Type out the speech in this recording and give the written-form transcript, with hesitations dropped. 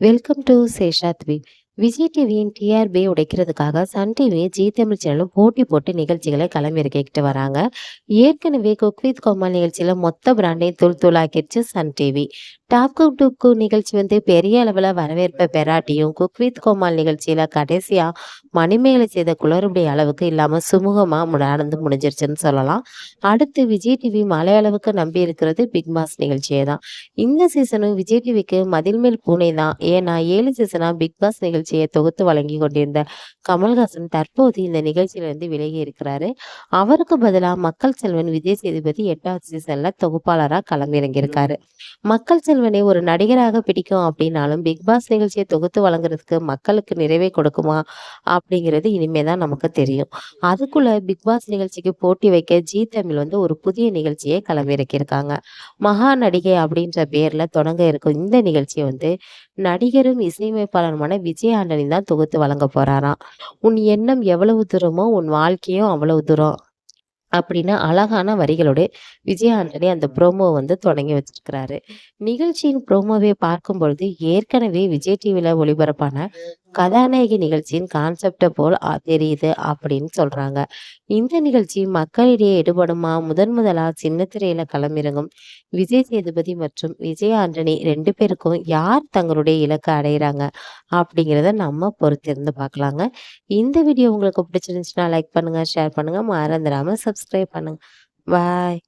Welcome to சேஷாத்வி. Vijay டிவியின் டிஆர்பியை உடைக்கிறதுக்காக Sun TV, ஜீ தமிழ் சேனலும் போட்டி போட்டு நிகழ்ச்சிகளை களமிறக்கிட்டு வராங்க. ஏற்கனவே குக் வித் கோமாளி நிகழ்ச்சியில மொத்த பிராண்டையும் தூள் தூளாக்கிடுச்சு Sun TV. Top cook dupe நிகழ்ச்சி வந்து பெரிய அளவில் வரவேற்பை பெறாட்டியும், குக் வித் கோமாளி நிகழ்ச்சியில கடைசியா மணிமேகலை செய்த குளறுபடி அளவுக்கு இல்லாம சுமூகமா நடந்து முடிஞ்சிருச்சுன்னு சொல்லலாம். அடுத்து விஜய் டிவி மலையளவுக்கு நம்பி இருக்கிறது பிக் பாஸ் நிகழ்ச்சியை தான். இந்த சீசனும் விஜய் டிவிக்கு மதில் மேல் பூனை தான். ஏன்னா 7 சீசனா பிக் பாஸ் நிகழ்ச்சியை தொகுத்து வழங்கி கொண்டிருந்த கமல்ஹாசன் தற்போது இந்த நிகழ்ச்சியிலிருந்து விலகி இருக்கிறாரு. அவருக்கு பதிலா மக்கள் செல்வன் விஜய் சேதுபதி 8வது சீசன்ல தொகுப்பாளரா களமிறங்கியிருக்காரு. மக்கள் செல்வனை ஒரு நடிகராக பிடிக்கும் அப்படின்னாலும் பிக் பாஸ் நிகழ்ச்சியை தொகுத்து வழங்குறதுக்கு மக்களுக்கு நிறைவை கொடுக்குமா அப்படிங்கிறது இனிமே தான் நமக்கு தெரியும். அதுக்குள்ள பிக் பாஸ் நிகழ்ச்சிக்கு போட்டி வைக்க ஜீ தமிழ் வந்து ஒரு புதிய நிகழ்ச்சியை களமிறக்கியிருக்காங்க. மகா நடிகை அப்படின்ற பேர்ல தொடங்க இருக்கும் இந்த நிகழ்ச்சியை வந்து நடிகரும் இசையமைப்பாளருமான விஜய் ஆண்டனி தான் தொகுத்து வழங்க போறாராம். உன் எண்ணம் எவ்வளவு தூரமோ உன் வாழ்க்கையும் அவ்வளவு தூரம் அப்படின்னு அழகான வரிகளோட விஜய் ஆண்டனி அந்த ப்ரோமோ வந்து தொடங்கி வச்சிருக்கிறாரு. நிகழ்ச்சியின் ப்ரோமோவை பார்க்கும் பொழுது ஏற்கனவே விஜய் டிவில ஒளிபரப்பான கதாநாயகி நிகழ்ச்சியின் கான்செப்ட போல் தெரியுது அப்படின்னு சொல்றாங்க. இந்த நிகழ்ச்சி மக்களிடையே எடுபடுமா? முதலா சின்ன திரையில களமிறங்கும் விஜய் சேதுபதி மற்றும் விஜய் ஆண்டனி 2 பேருக்கும் யார் தங்களுடைய இலக்கை அடையிறாங்க அப்படிங்கிறத நம்ம பொறுத்திருந்து பார்க்கலாங்க. இந்த வீடியோ உங்களுக்கு பிடிச்சிருந்துச்சுன்னா லைக் பண்ணுங்க, ஷேர் பண்ணுங்க, மறந்துடாம சப்ஸ்கிரைப் பண்ணுங்க. பாய்.